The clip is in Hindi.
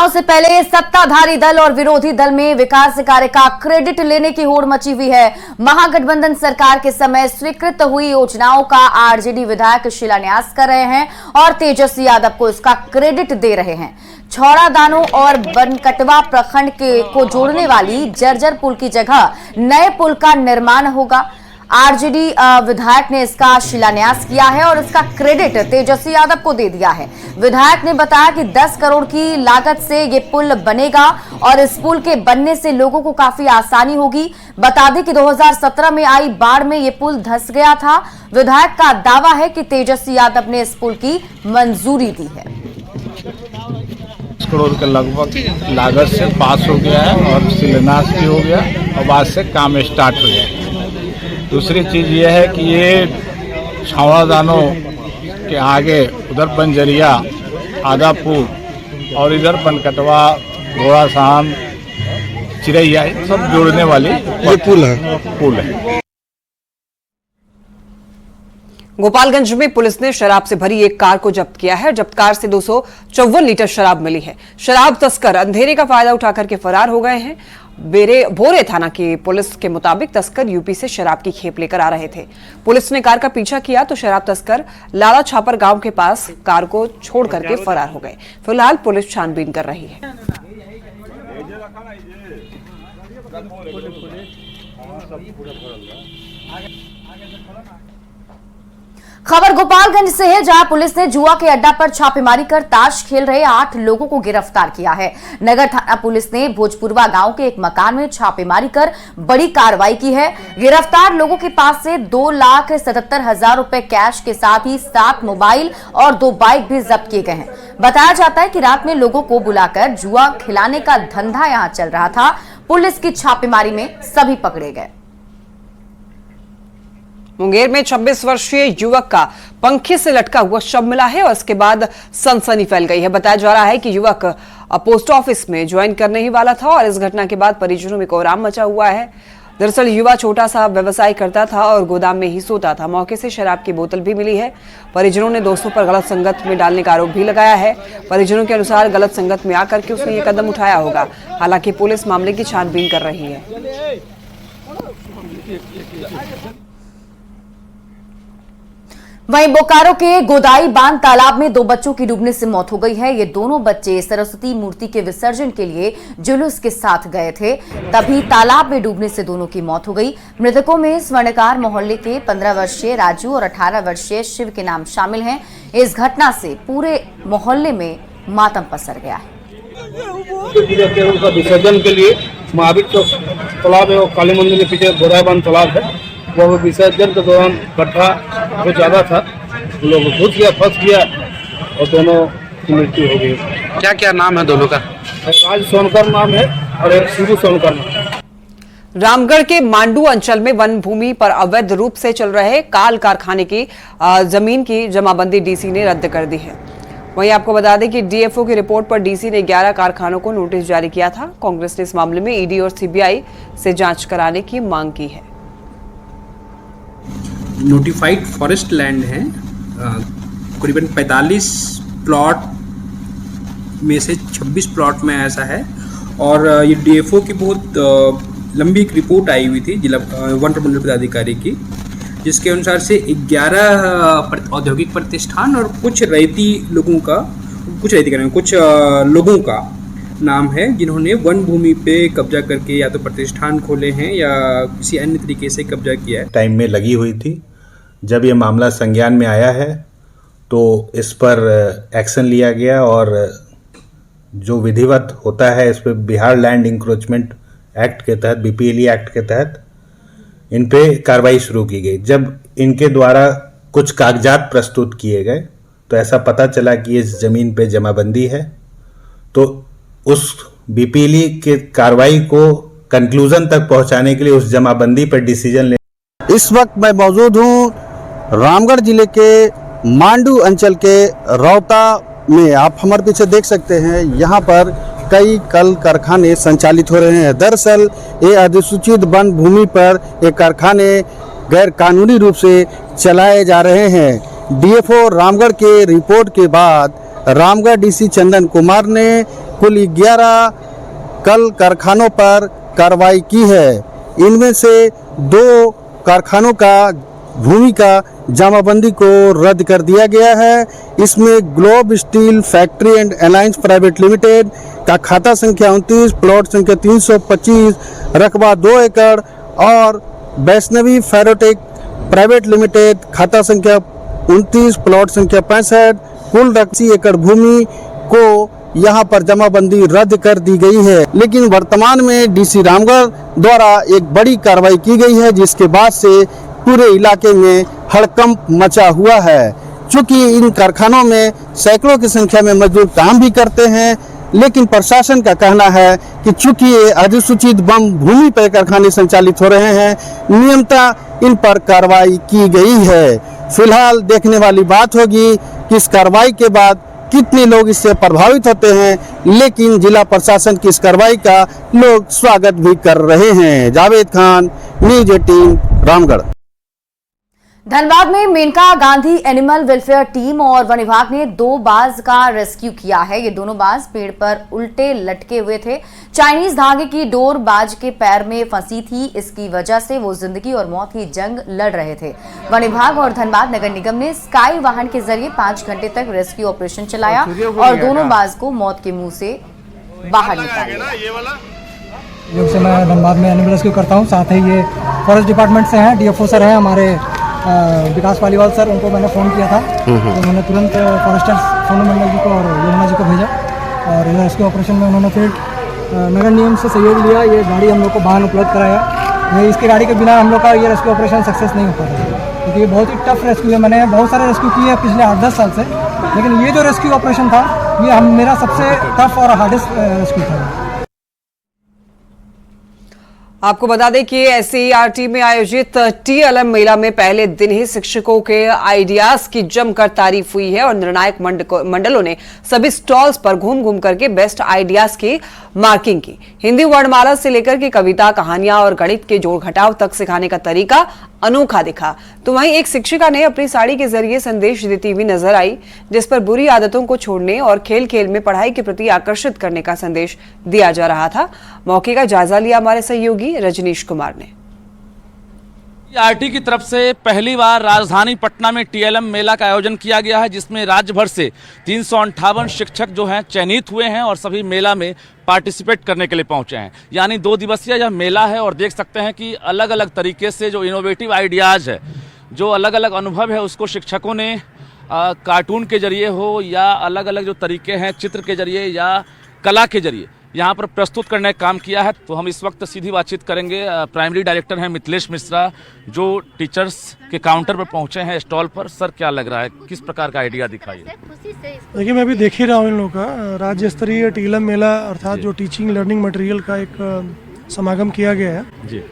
चुनाव से पहले सत्ताधारी दल और विरोधी दल में विकास कार्य का क्रेडिट लेने की होड़ मची हुई है। महागठबंधन सरकार के समय स्वीकृत हुई योजनाओं का आरजेडी विधायक शिलान्यास कर रहे हैं और तेजस्वी यादव को इसका क्रेडिट दे रहे हैं। छौड़ा दानो और बनकटवा प्रखंड को जोड़ने वाली जर्जर पुल की जगह नए पुल का निर्माण होगा। आरजेडी विधायक ने इसका शिलान्यास किया है और इसका क्रेडिट तेजस्वी यादव को दे दिया है। विधायक ने बताया कि 10 करोड़ की लागत से ये पुल बनेगा और इस पुल के बनने से लोगों को काफी आसानी होगी। बता दें कि 2017 में आई बाढ़ में ये पुल धंस गया था। विधायक का दावा है कि तेजस्वी यादव ने इस पुल की मंजूरी दी है। 10 करोड़ के लगभग लागत से पास हो गया है और शिलान्यास भी हो गया और बाद से काम स्टार्ट हो गया। दूसरी चीज़ ये है कि ये छौड़ा दानो के आगे उधर बंजरिया आदापुर और इधर बनकटवा घोड़ा साहन चिरैया सब जोड़ने वाली ये पुल है। गोपालगंज में पुलिस ने शराब से भरी एक कार को जब्त किया है। जब्त कार से 254 लीटर शराब मिली है। शराब तस्कर अंधेरे का फायदा उठाकर के फरार हो गए हैं। भोरे थाना की पुलिस के मुताबिक तस्कर यूपी से शराब की खेप लेकर आ रहे थे। पुलिस ने कार का पीछा किया तो शराब तस्कर लाला छापर गांव के पास कार को छोड़ करके फरार हो गए। फिलहाल पुलिस छानबीन कर रही है। खबर गोपालगंज से है, जहां पुलिस ने जुआ के अड्डा पर छापेमारी कर ताश खेल रहे 8 लोगों को गिरफ्तार किया है। नगर थाना पुलिस ने भोजपुरवा गांव के एक मकान में छापेमारी कर बड़ी कार्रवाई की है। गिरफ्तार लोगों के पास से 2,77,000 रुपए कैश के साथ ही 7 मोबाइल और 2 बाइक भी जब्त किए गए हैं। बताया जाता है कि रात में लोगों को बुलाकर जुआ खिलाने का धंधा यहां चल रहा था। पुलिस की छापेमारी में सभी पकड़े गए। मुंगेर में 26 वर्षीय युवक का पंखे से लटका हुआ शव मिला है और इसके बाद सनसनी फैल गई है। बताया जा रहा है कि युवक पोस्ट ऑफिस में ज्वाइन करने ही वाला था और इस घटना के बाद परिजनों में कोहराम मचा हुआ है। दरअसल युवा छोटा सा व्यवसाय करता था और गोदाम में ही सोता था। मौके से शराब की बोतल भी मिली है। परिजनों ने दोस्तों पर गलत संगत में डालने का आरोप भी लगाया है। परिजनों के अनुसार गलत संगत में आकर के उसने ये कदम उठाया होगा। हालांकि पुलिस मामले की छानबीन कर रही है। वहीं बोकारो के गोदाई बांध तालाब में 2 बच्चों की डूबने से मौत हो गई है। ये दोनों बच्चे सरस्वती मूर्ति के विसर्जन के लिए जुलूस के साथ गए थे, तभी तालाब में डूबने से दोनों की मौत हो गई। मृतकों में स्वर्णकार मोहल्ले के 15 वर्षीय राजू और 18 वर्षीय शिव के नाम शामिल हैं। इस घटना से पूरे मोहल्ले में मातम पसर गया है। विसर्जन के लिए महावीर चौक तालाब है और काली मंदिर के पीछे गोदाई बांध तालाब है। वो विसर्जन के दौरान गड्ढा बहुत ज्यादा था, लोग घुस गया, फंस गया और दोनों की मृत्यु हो गई। क्या क्या नाम है दोनों का? राज सोनकर नाम है और एक शिवू सोनकर नाम। रामगढ़ के मांडू अंचल में वन भूमि पर अवैध रूप से चल रहे काल कारखाने की जमीन की जमाबंदी डीसी ने रद्द कर दी है। वहीं आपको बता दें कि डीएफओ की रिपोर्ट पर डीसी ने 11 कारखानों को नोटिस जारी किया था। कांग्रेस ने इस मामले में ईडी और सीबीआई से जांच कराने की मांग की है। नोटिफाइड फॉरेस्ट लैंड है, करीबन 45 प्लॉट में से 26 प्लॉट में ऐसा है और ये डीएफओ की बहुत लंबी एक रिपोर्ट आई हुई थी जिला वन प्रमंडल पदाधिकारी की, जिसके अनुसार से 11 औद्योगिक प्रतिष्ठान और कुछ लोगों का नाम है जिन्होंने वन भूमि पे कब्जा करके या तो प्रतिष्ठान खोले हैं या किसी अन्य तरीके से कब्जा किया है। टाइम में लगी हुई थी। जब ये मामला संज्ञान में आया है तो इस पर एक्शन लिया गया और जो विधिवत होता है इस पर बिहार लैंड इंक्रोचमेंट एक्ट के तहत, बीपीएलई एक्ट के तहत इन पे कार्रवाई शुरू की गई। जब इनके द्वारा कुछ कागजात प्रस्तुत किए गए तो ऐसा पता चला कि इस जमीन पे जमाबंदी है, तो उस बीपीएलई के कार्रवाई को कंक्लूजन तक पहुंचाने के लिए उस जमाबंदी पर डिसीजन ले। इस वक्त मैं मौजूद हूं रामगढ़ जिले के मांडू अंचल के रौता में। आप हमारे पीछे देख सकते हैं, यहाँ पर कई कल कारखाने संचालित हो रहे हैं। दरअसल ये अधिसूचित वन भूमि पर ये कारखाने गैर कानूनी रूप से चलाए जा रहे हैं। डीएफओ रामगढ़ के रिपोर्ट के बाद रामगढ़ डीसी चंदन कुमार ने कुल 11 कल कारखानों पर कार्रवाई की है। इनमें से 2 कारखानों का भूमि का जमाबंदी को रद्द कर दिया गया है। इसमें globe steel factory and alliance private limited का खाता संख्या 29, प्लॉट संख्या 325, रकबा 2 एकड़ और वैष्णवी फेरोटेक प्राइवेट लिमिटेड खाता संख्या 29, प्लॉट संख्या 65, कुल 80 एकड़ भूमि को यहाँ पर जमाबंदी रद्द कर दी गई है। लेकिन वर्तमान में डीसी रामगढ़ द्वारा एक बड़ी कार्रवाई की गई है, जिसके बाद से पूरे इलाके में हड़कंप मचा हुआ है। चूंकि इन कारखानों में सैकड़ों की संख्या में मजदूर काम भी करते हैं, लेकिन प्रशासन का कहना है कि चूंकि ये अधिसूचित बम भूमि पर कारखाने संचालित हो रहे हैं, नियमतः इन पर कार्रवाई की गई है। फिलहाल देखने वाली बात होगी कि इस कार्रवाई के बाद कितने लोग इससे प्रभावित होते हैं, लेकिन जिला प्रशासन की इस कार्रवाई का लोग स्वागत भी कर रहे हैं। जावेद खान, न्यूज़ 18 रामगढ़। धनबाद में Maneka Gandhi animal welfare team और वन विभाग ने 2 बाज का रेस्क्यू किया है। ये दोनों बाज पेड़ पर उल्टे लटके हुए थे। चाइनीज धागे की डोर बाज के पैर में फंसी थी। इसकी वजह से वो जिंदगी और मौत की जंग लड़ रहे थे। वन विभाग और धनबाद नगर निगम ने स्काई वाहन के जरिए 5 घंटे तक रेस्क्यू ऑपरेशन चलाया और दोनों बाज को मौत के मुंह से बाहर निकाल लिया। जब से मैं धनबाद में एनिमल रेस्क्यू करता हूँ, साथ ही ये फॉरेस्ट डिपार्टमेंट से हैं, डीएफओ सर हैं हमारे विकास पालीवाल सर, उनको मैंने फ़ोन किया था तो उन्होंने तुरंत फॉरेस्टर सोनू मंडल जी को और यमुना जी को भेजा और रेस्क्यू ऑपरेशन में उन्होंने फिर नगर निगम से सहयोग लिया। ये गाड़ी हम लोग को वाहन उपलब्ध कराया। ये इसकी गाड़ी के बिना हम लोग का ये रेस्क्यू ऑपरेशन सक्सेस नहीं हो पाता, क्योंकि ये बहुत ही टफ रेस्क्यू है। मैंने बहुत सारे रेस्क्यू किए हैं पिछले 8-10 साल से, लेकिन ये जो रेस्क्यू ऑपरेशन था ये मेरा सबसे टफ और हार्डेस्ट रेस्क्यू था। आपको बता दें कि एससीईआरटी में आयोजित टीएलएम मेला में पहले दिन ही शिक्षकों के आइडियाज की जमकर तारीफ हुई है और निर्णायक मंडलों ने सभी स्टॉल्स पर घूम घूम करके बेस्ट आइडियाज की मार्किंग की। हिंदी वर्णमाला से लेकर के कविता, कहानियां और गणित के जोड़ घटाव तक सिखाने का तरीका अनोखा दिखा। तो वहीं एक शिक्षिका ने अपनी साड़ी के जरिए संदेश देती हुई नजर आई, जिस पर बुरी आदतों को छोड़ने और खेल खेल में पढ़ाई के प्रति आकर्षित करने का संदेश दिया जा रहा था। मौके का जायजा लिया हमारे सहयोगी रजनीश कुमार ने। आरटी की तरफ से पहली बार राजधानी पटना में टीएलएम मेला का आयोजन किया गया है, जिसमें राज्य भर से 358 शिक्षक जो हैं चयनित हुए हैं और सभी मेला में पार्टिसिपेट करने के लिए पहुंचे हैं। यानी 2 दिवसीय यह मेला है और देख सकते हैं कि अलग अलग तरीके से जो इनोवेटिव आइडियाज़ है, जो अलग अलग अनुभव है, उसको शिक्षकों ने कार्टून के जरिए हो या अलग अलग जो तरीके हैं चित्र के जरिए या कला के जरिए यहाँ पर प्रस्तुत करने का काम किया है। तो हम इस वक्त सीधी बातचीत करेंगे। प्राइमरी डायरेक्टर हैं मिथिलेश मिश्रा, जो टीचर्स के काउंटर पर पहुँचे हैं स्टॉल पर। सर, क्या लग रहा है, किस प्रकार का आइडिया दिखाई? देखिए, मैं अभी देख ही रहा हूँ इन लोगों का राज्य स्तरीय टीएलएम मेला अर्थात जो टीचिंग लर्निंग मटेरियल का एक समागम किया गया है जी।